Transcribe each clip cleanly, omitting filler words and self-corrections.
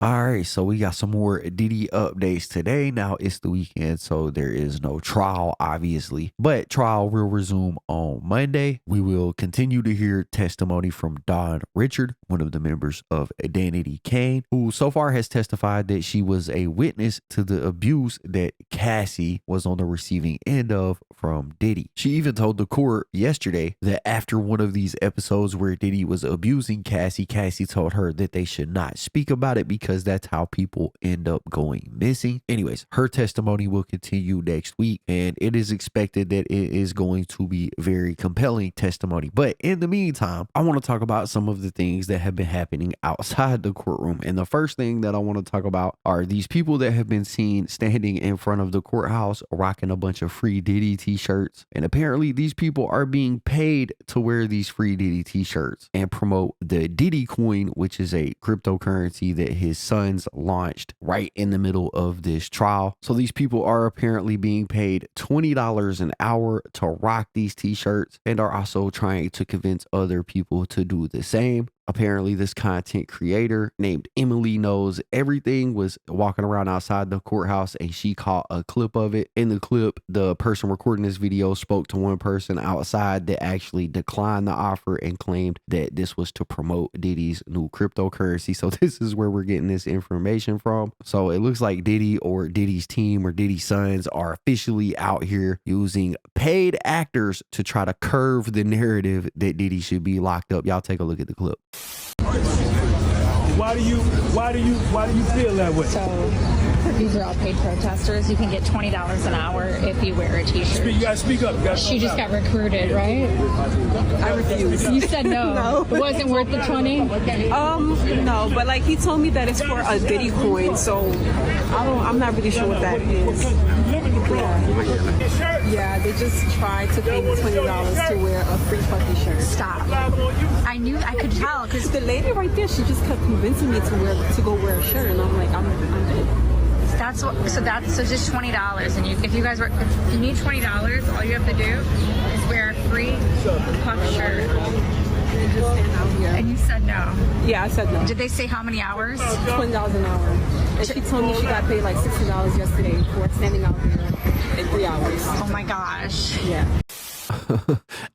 All right, so we got some more Diddy updates today. Now it's the weekend, so there is no trial, obviously, but trial will resume on Monday. We will continue to hear testimony from Don Richard, one of the members of Danity Kane, who so far has testified that she was a witness to the abuse that Cassie was on the receiving end of from Diddy. She even told the court yesterday that after one of these episodes where Diddy was abusing Cassie told her that they should not speak about it because that's how people end up going missing. Anyways, her testimony will continue next week, and it is expected that it is going to be very compelling testimony. But in the meantime, I want to talk about some of the things that have been happening outside the courtroom. And the first thing that I want to talk about are these people that have been seen standing in front of the courthouse rocking a bunch of free Diddy t-shirts. And apparently these people are being paid to wear these free Diddy t-shirts and promote the Diddy coin, which is a cryptocurrency that his sons launched right in the middle of this trial. So these people are apparently being paid $20 an hour to rock these t-shirts and are also trying to convince other people to do the same. Apparently this content creator named Emily Knows Everything was walking around outside the courthouse and she caught a clip of it. In the clip, the person recording this video spoke to one person outside that actually declined the offer and claimed that this was to promote Diddy's new cryptocurrency. So this is where we're getting this information from. So it looks like Diddy or Diddy's team or Diddy's sons are officially out here using paid actors to try to curve the narrative that Diddy should be locked up. Y'all take a look at the clip. Why do you feel that way? So these are all paid protesters. You can get $20 an hour if you wear a t-shirt. You gotta speak up. She just got recruited, right? I refuse. You said no. No. It wasn't worth the 20? No, but like he told me that it's for a Diddy coin, so I'm not really sure what that is. Yeah, they just tried to pay me $20 to wear a free fucking shirt. Stop. I knew, I could tell, because The lady right there, she just kept convincing me to go wear a shirt, and I'm like, I'm good. so just $20. And if you need $20, all you have to do is wear a free puff shirt. And just stand out here. And you said no. Yeah, I said no. Did they say how many hours? $20 an hour. And she told me she got paid like $60 yesterday for standing out there in 3 hours. Oh my gosh. Yeah.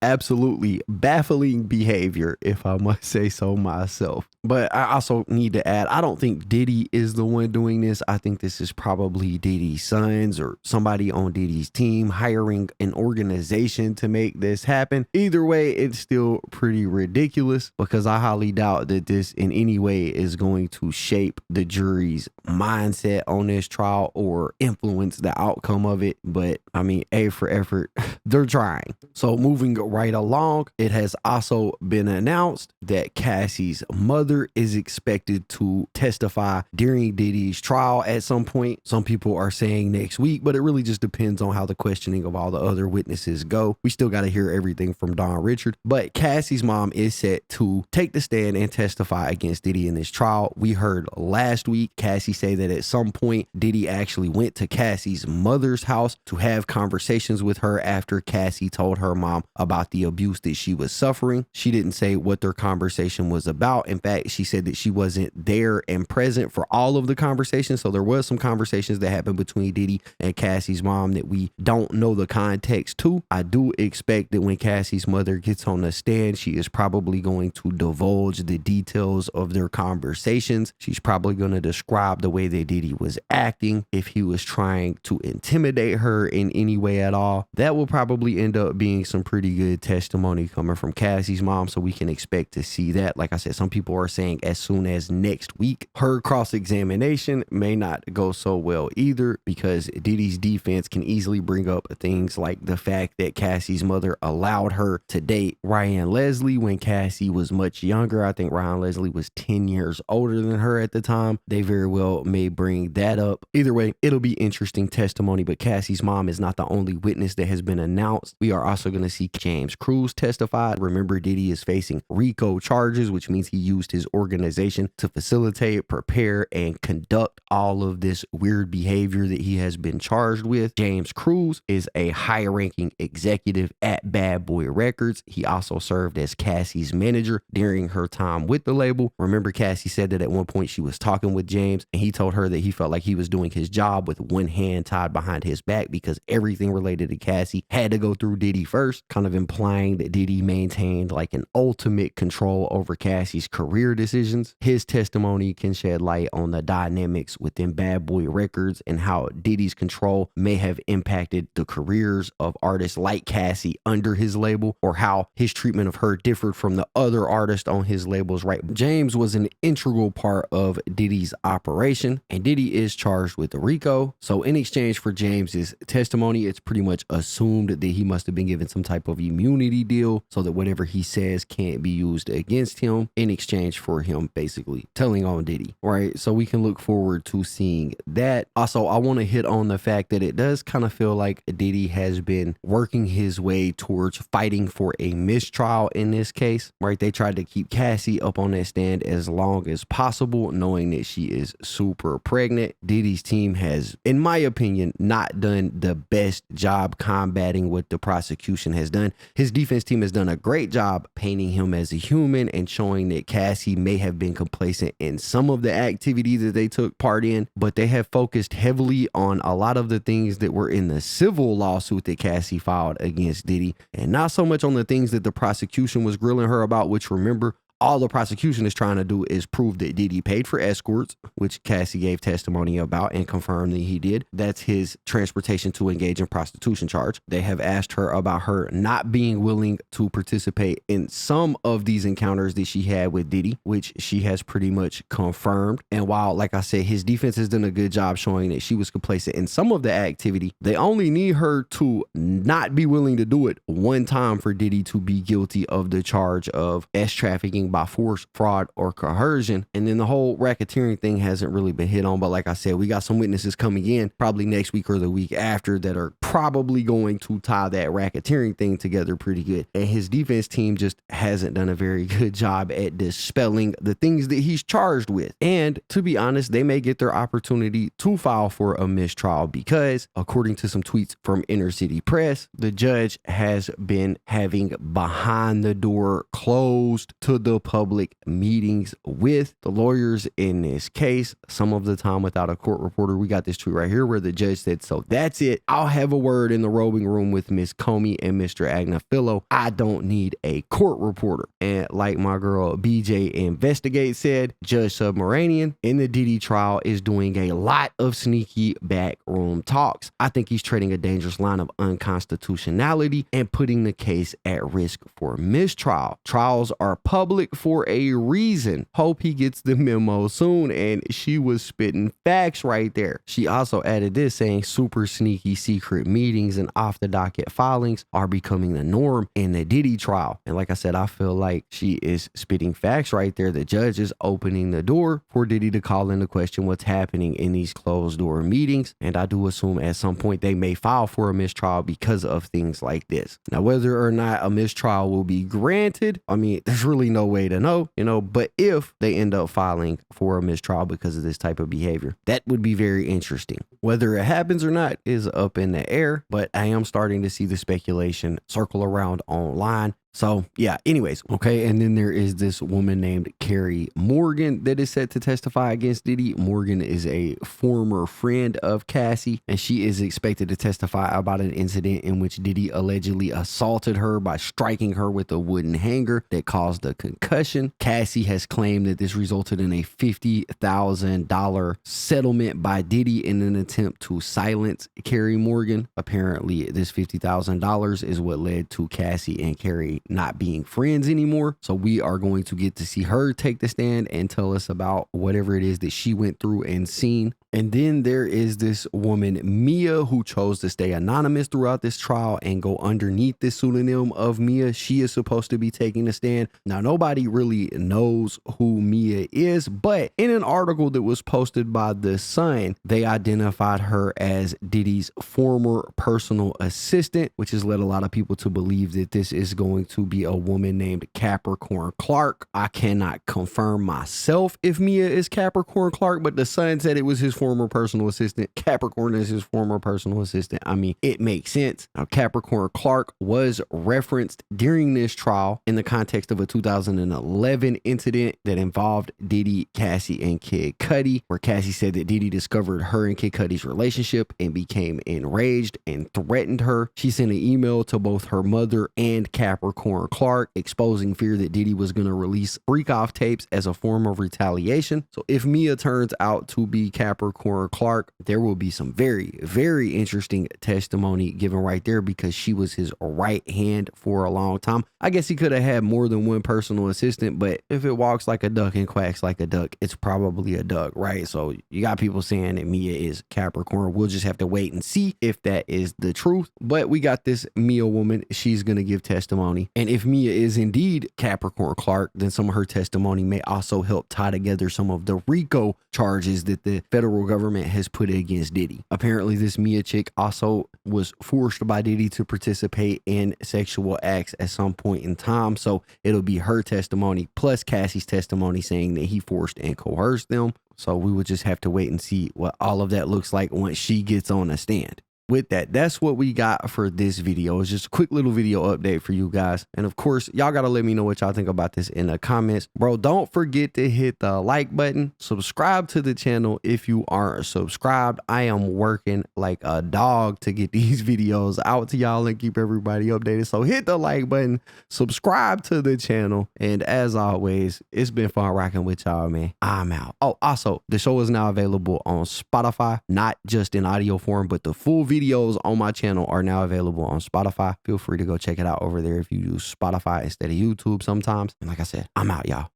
Absolutely baffling behavior, if I must say so myself. But I also need to add, I don't think Diddy is the one doing this. I think this is probably Diddy's sons or somebody on Diddy's team hiring an organization to make this happen. Either way, it's still pretty ridiculous because I highly doubt that this in any way is going to shape the jury's mindset on this trial or influence the outcome of it. But I mean, A for effort, they're trying. So moving right along, it has also been announced that Cassie's mother is expected to testify during Diddy's trial at some point. Some people are saying next week, but it really just depends on how the questioning of all the other witnesses go. We still got to hear everything from Don Richard, but Cassie's mom is set to take the stand and testify against Diddy in this trial. We heard last week Cassie say that at some point Diddy actually went to Cassie's mother's house to have conversations with her after Cassie told her mom about the abuse that she was suffering. She didn't say what their conversation was about. In fact, she said that she wasn't there and present for all of the conversations. So there was some conversations that happened between Diddy and Cassie's mom that we don't know the context to. I do expect that when Cassie's mother gets on the stand, she is probably going to divulge the details of their conversations. She's probably going to describe the way that Diddy was acting, if he was trying to intimidate her in any way at all. That will probably end up being some pretty good testimony coming from Cassie's mom, so we can expect to see that. Like I said, some people are saying as soon as next week. Her cross-examination may not go so well either because Diddy's defense can easily bring up things like the fact that Cassie's mother allowed her to date Ryan Leslie when Cassie was much younger. I think Ryan Leslie was 10 years older than her at the time. They very well may bring that up. Either way, it'll be interesting testimony, but Cassie's mom is not the only witness that has been announced. We are also going to see James Cruz testify. Remember, Diddy is facing RICO charges, which means he used his his organization to facilitate, prepare, and conduct all of this weird behavior that he has been charged with. James Cruz is a high-ranking executive at Bad Boy Records. He also served as Cassie's manager during her time with the label. Remember, Cassie said that at one point she was talking with James and he told her that he felt like he was doing his job with one hand tied behind his back because everything related to Cassie had to go through Diddy first, kind of implying that Diddy maintained like an ultimate control over Cassie's career decisions. His testimony can shed light on the dynamics within Bad Boy Records and how Diddy's control may have impacted the careers of artists like Cassie under his label, or how his treatment of her differed from the other artists on his labels, right? James was an integral part of Diddy's operation, and Diddy is charged with RICO. So in exchange for James's testimony, it's pretty much assumed that he must have been given some type of immunity deal so that whatever he says can't be used against him in exchange for him basically telling on Diddy, right? So we can look forward to seeing that. Also, I want to hit on the fact that it does kind of feel like Diddy has been working his way towards fighting for a mistrial in this case, right? They tried to keep Cassie up on that stand as long as possible, knowing that she is super pregnant. Diddy's team has, in my opinion, not done the best job combating what the prosecution has done. His defense team has done a great job painting him as a human and showing that Cassie may have been complacent in some of the activities that they took part in, but they have focused heavily on a lot of the things that were in the civil lawsuit that Cassie filed against Diddy, and not so much on the things that the prosecution was grilling her about, which, remember, all the prosecution is trying to do is prove that Diddy paid for escorts, which Cassie gave testimony about and confirmed that he did. That's his transportation to engage in prostitution charge. They have asked her about her not being willing to participate in some of these encounters that she had with Diddy, which she has pretty much confirmed. And while, like I said, his defense has done a good job showing that she was complacent in some of the activity, they only need her to not be willing to do it one time for Diddy to be guilty of the charge of trafficking by force, fraud, or coercion. And then the whole racketeering thing hasn't really been hit on, but like I said, we got some witnesses coming in probably next week or the week after that are probably going to tie that racketeering thing together pretty good. And his defense team just hasn't done a very good job at dispelling the things that he's charged with. And to be honest, they may get their opportunity to file for a mistrial because, according to some tweets from Inner City Press, the judge has been having behind the door closed to the public meetings with the lawyers in this case, some of the time without a court reporter. We got this tweet right here where the judge said, "So that's it. I'll have a word in the robing room with Miss Comey and Mr. Agnafilo. I don't need a court reporter." And like my girl BJ Investigate said, Judge Submaranian in the Diddy trial is doing a lot of sneaky backroom talks. I think he's treading a dangerous line of unconstitutionality and putting the case at risk for mistrial. Trials are public for a reason. Hope he gets the memo soon. And she was spitting facts right there. She also added this, saying super sneaky secret meetings and off the docket filings are becoming the norm in the Diddy trial. And like I said, I feel like she is spitting facts right there. The judge is opening the door for Diddy to call into question what's happening in these closed door meetings. And I do assume at some point they may file for a mistrial because of things like this. Now, whether or not a mistrial will be granted, I mean, there's really no way to know, but if they end up filing for a mistrial because of this type of behavior, that would be very interesting. Whether it happens or not is up in the air, but I am starting to see the speculation circle around online. So yeah, anyways, okay. And then there is this woman named Carrie Morgan that is set to testify against Diddy. Morgan is a former friend of Cassie, and she is expected to testify about an incident in which Diddy allegedly assaulted her by striking her with a wooden hanger that caused a concussion. Cassie has claimed that this resulted in a $50,000 settlement by Diddy in an attempt to silence Carrie Morgan. Apparently, this $50,000 is what led to Cassie and Carrie not being friends anymore. So we are going to get to see her take the stand and tell us about whatever it is that she went through and seen And then there is this woman, Mia, who chose to stay anonymous throughout this trial and go underneath this pseudonym of Mia. She is supposed to be taking a stand. Now, nobody really knows who Mia is, but in an article that was posted by The Sun, they identified her as Diddy's former personal assistant, which has led a lot of people to believe that this is going to be a woman named Capricorn Clark. I cannot confirm myself if Mia is Capricorn Clark, but The Sun said it was his former personal assistant. Capricorn is his former personal assistant. I mean, it makes sense. Now, Capricorn Clark was referenced during this trial in the context of a 2011 incident that involved Diddy, Cassie, and Kid Cudi, where Cassie said that Diddy discovered her and Kid Cudi's relationship and became enraged and threatened her. She sent an email to both her mother and Capricorn Clark exposing fear that Diddy was going to release freak-off tapes as a form of retaliation. So if Mia turns out to be Capricorn Clark, there will be some very, very interesting testimony given right there, because she was his right hand for a long time. I guess he could have had more than one personal assistant, but if it walks like a duck and quacks like a duck, it's probably a duck, right? So you got people saying that Mia is Capricorn. We'll just have to wait and see if that is the truth. But we got this Mia woman. She's going to give testimony. And if Mia is indeed Capricorn Clark, then some of her testimony may also help tie together some of the RICO charges that the federal government has put against Diddy. Apparently, this Mia chick also was forced by Diddy to participate in sexual acts at some point in time. So it'll be her testimony plus Cassie's testimony saying that he forced and coerced them. So we would just have to wait and see what all of that looks like once she gets on a stand. With that, that's what we got for this video. It's just a quick little video update for you guys. And of course, y'all got to let me know what y'all think about this in the comments. Bro, don't forget to hit the like button. Subscribe to the channel if you aren't subscribed. I am working like a dog to get these videos out to y'all and keep everybody updated. So hit the like button, subscribe to the channel. And as always, it's been fun rocking with y'all, man. I'm out. Oh, also, the show is now available on Spotify, not just in audio form, but the full videos on my channel are now available on Spotify. Feel free to go check it out over there if you use Spotify instead of YouTube sometimes. And like I said, I'm out, y'all.